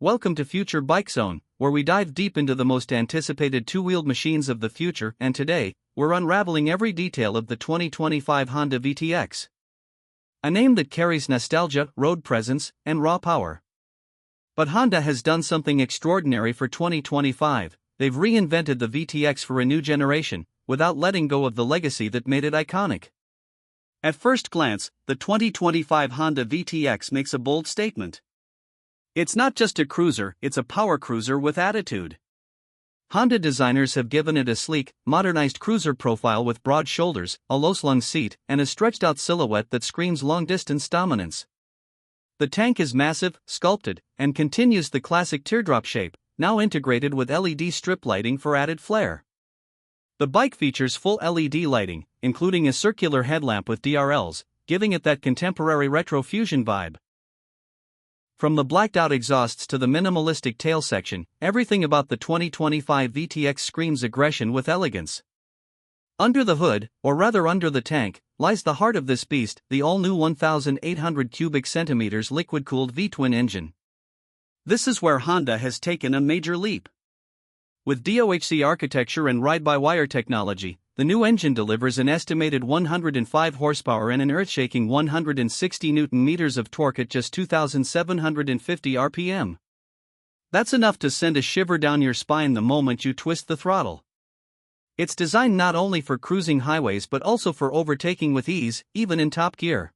Welcome to Future Bike Zone, where we dive deep into the most anticipated two-wheeled machines of the future, and today, we're unraveling every detail of the 2025 Honda VTX. A name that carries nostalgia, road presence, and raw power. But Honda has done something extraordinary for 2025. They've reinvented the VTX for a new generation, without letting go of the legacy that made it iconic. At first glance, the 2025 Honda VTX makes a bold statement. It's not just a cruiser, it's a power cruiser with attitude. Honda designers have given it a sleek, modernized cruiser profile with broad shoulders, a low-slung seat, and a stretched-out silhouette that screams long-distance dominance. The tank is massive, sculpted, and continues the classic teardrop shape, now integrated with LED strip lighting for added flair. The bike features full LED lighting, including a circular headlamp with DRLs, giving it that contemporary retro fusion vibe. From the blacked-out exhausts to the minimalistic tail section, everything about the 2025 VTX screams aggression with elegance. Under the hood, or rather under the tank, lies the heart of this beast, the all-new 1,800 cubic centimeters liquid-cooled V-twin engine. This is where Honda has taken a major leap. With DOHC architecture and ride-by-wire technology, the new engine delivers an estimated 105 horsepower and an earth-shaking 160 Nm of torque at just 2,750 RPM. That's enough to send a shiver down your spine the moment you twist the throttle. It's designed not only for cruising highways but also for overtaking with ease, even in top gear.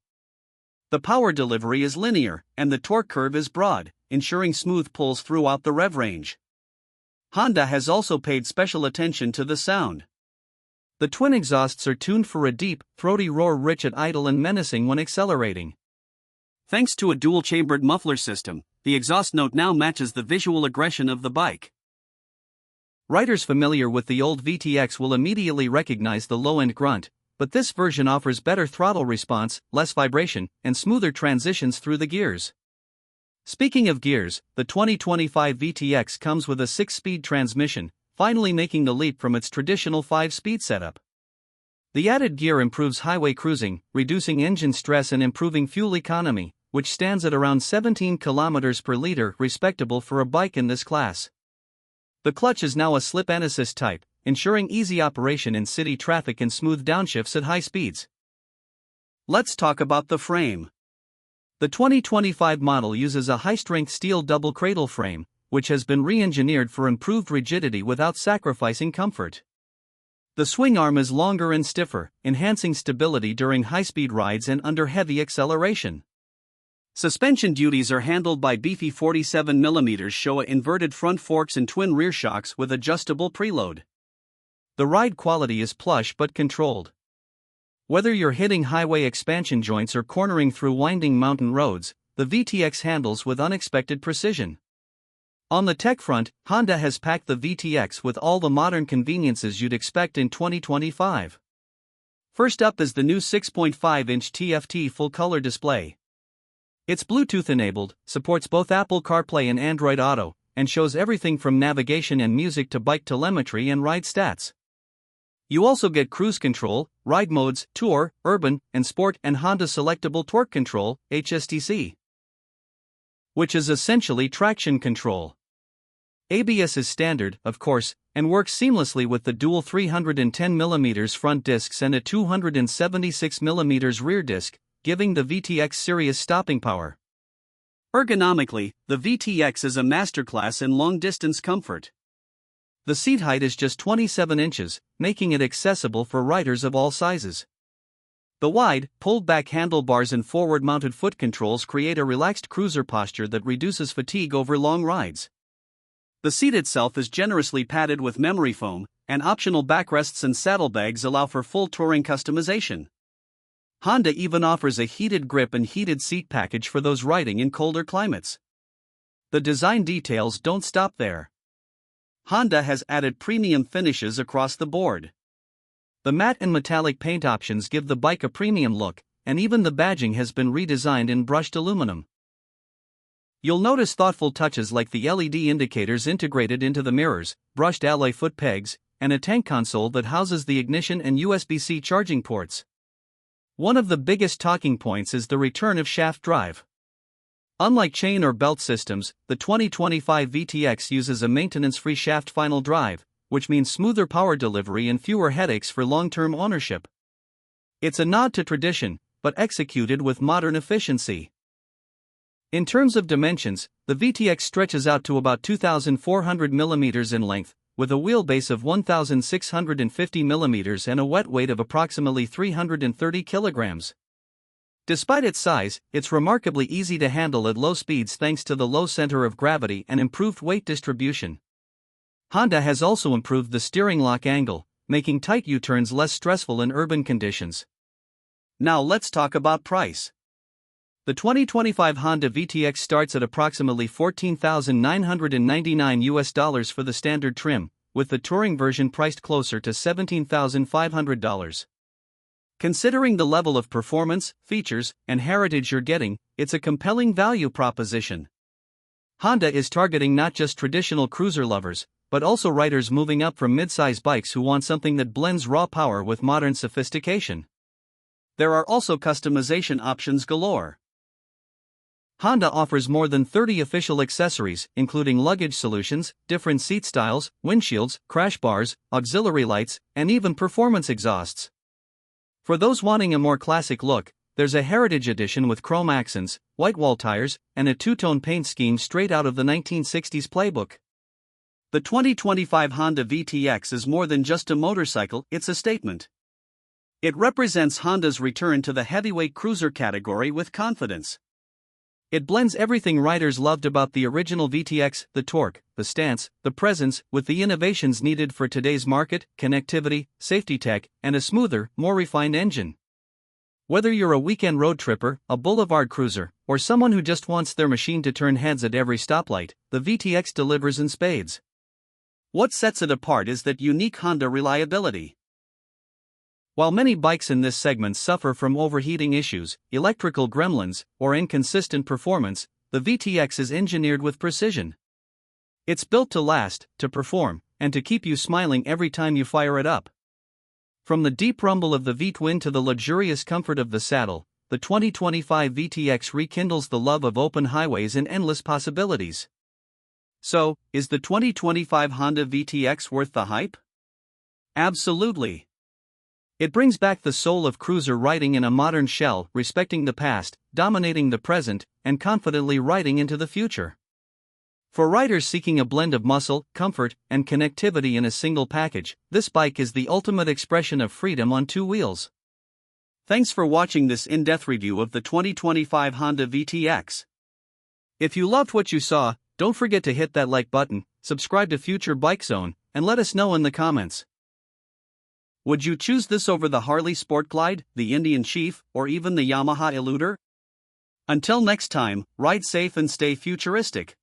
The power delivery is linear, and the torque curve is broad, ensuring smooth pulls throughout the rev range. Honda has also paid special attention to the sound. The twin exhausts are tuned for a deep, throaty roar rich at idle and menacing when accelerating. Thanks to a dual-chambered muffler system, the exhaust note now matches the visual aggression of the bike. Riders familiar with the old VTX will immediately recognize the low-end grunt, but this version offers better throttle response, less vibration, and smoother transitions through the gears. Speaking of gears, the 2025 VTX comes with a 6-speed transmission, finally making the leap from its traditional 5-speed setup. The added gear improves highway cruising, reducing engine stress and improving fuel economy, which stands at around 17 km per liter, respectable for a bike in this class. The clutch is now a slip and assist type, ensuring easy operation in city traffic and smooth downshifts at high speeds. Let's talk about the frame. The 2025 model uses a high-strength steel double cradle frame, which has been re-engineered for improved rigidity without sacrificing comfort. The swing arm is longer and stiffer, enhancing stability during high-speed rides and under heavy acceleration. Suspension duties are handled by beefy 47mm Showa inverted front forks and twin rear shocks with adjustable preload. The ride quality is plush but controlled. Whether you're hitting highway expansion joints or cornering through winding mountain roads, the VTX handles with unexpected precision. On the tech front, Honda has packed the VTX with all the modern conveniences you'd expect in 2025. First up is the new 6.5-inch TFT full-color display. It's Bluetooth-enabled, supports both Apple CarPlay and Android Auto, and shows everything from navigation and music to bike telemetry and ride stats. You also get cruise control, ride modes, tour, urban, and sport, and Honda Selectable Torque Control, HSTC, which is essentially traction control. ABS is standard, of course, and works seamlessly with the dual 310mm front discs and a 276mm rear disc, giving the VTX serious stopping power. Ergonomically, the VTX is a masterclass in long-distance comfort. The seat height is just 27 inches, making it accessible for riders of all sizes. The wide, pulled-back handlebars and forward-mounted foot controls create a relaxed cruiser posture that reduces fatigue over long rides. The seat itself is generously padded with memory foam, and optional backrests and saddlebags allow for full touring customization. Honda even offers a heated grip and heated seat package for those riding in colder climates. The design details don't stop there. Honda has added premium finishes across the board. The matte and metallic paint options give the bike a premium look, and even the badging has been redesigned in brushed aluminum. You'll notice thoughtful touches like the LED indicators integrated into the mirrors, brushed alloy foot pegs, and a tank console that houses the ignition and USB-C charging ports. One of the biggest talking points is the return of shaft drive. Unlike chain or belt systems, the 2025 VTX uses a maintenance-free shaft final drive, which means smoother power delivery and fewer headaches for long-term ownership. It's a nod to tradition, but executed with modern efficiency. In terms of dimensions, the VTX stretches out to about 2,400 mm in length, with a wheelbase of 1,650 mm and a wet weight of approximately 330 kg. Despite its size, it's remarkably easy to handle at low speeds thanks to the low center of gravity and improved weight distribution. Honda has also improved the steering lock angle, making tight U-turns less stressful in urban conditions. Now let's talk about price. The 2025 Honda VTX starts at approximately $14,999 for the standard trim, with the touring version priced closer to $17,500. Considering the level of performance, features, and heritage you're getting, it's a compelling value proposition. Honda is targeting not just traditional cruiser lovers, but also riders moving up from mid-size bikes who want something that blends raw power with modern sophistication. There are also customization options galore. Honda offers more than 30 official accessories, including luggage solutions, different seat styles, windshields, crash bars, auxiliary lights, and even performance exhausts. For those wanting a more classic look, there's a Heritage Edition with chrome accents, white wall tires, and a two-tone paint scheme straight out of the 1960s playbook. The 2025 Honda VTX is more than just a motorcycle, it's a statement. It represents Honda's return to the heavyweight cruiser category with confidence. It blends everything riders loved about the original VTX, the torque, the stance, the presence, with the innovations needed for today's market, connectivity, safety tech, and a smoother, more refined engine. Whether you're a weekend road tripper, a boulevard cruiser, or someone who just wants their machine to turn heads at every stoplight, the VTX delivers in spades. What sets it apart is that unique Honda reliability. While many bikes in this segment suffer from overheating issues, electrical gremlins, or inconsistent performance, the VTX is engineered with precision. It's built to last, to perform, and to keep you smiling every time you fire it up. From the deep rumble of the V-twin to the luxurious comfort of the saddle, the 2025 VTX rekindles the love of open highways and endless possibilities. So, is the 2025 Honda VTX worth the hype? Absolutely. It brings back the soul of cruiser riding in a modern shell, respecting the past, dominating the present, and confidently riding into the future. For riders seeking a blend of muscle, comfort, and connectivity in a single package, this bike is the ultimate expression of freedom on two wheels. Thanks for watching this in-depth review of the 2025 Honda VTX. If you loved what you saw, don't forget to hit that like button, subscribe to Future Bike Zone, and let us know in the comments. Would you choose this over the Harley Sport Glide, the Indian Chief, or even the Yamaha Eluder? Until next time, ride safe and stay futuristic.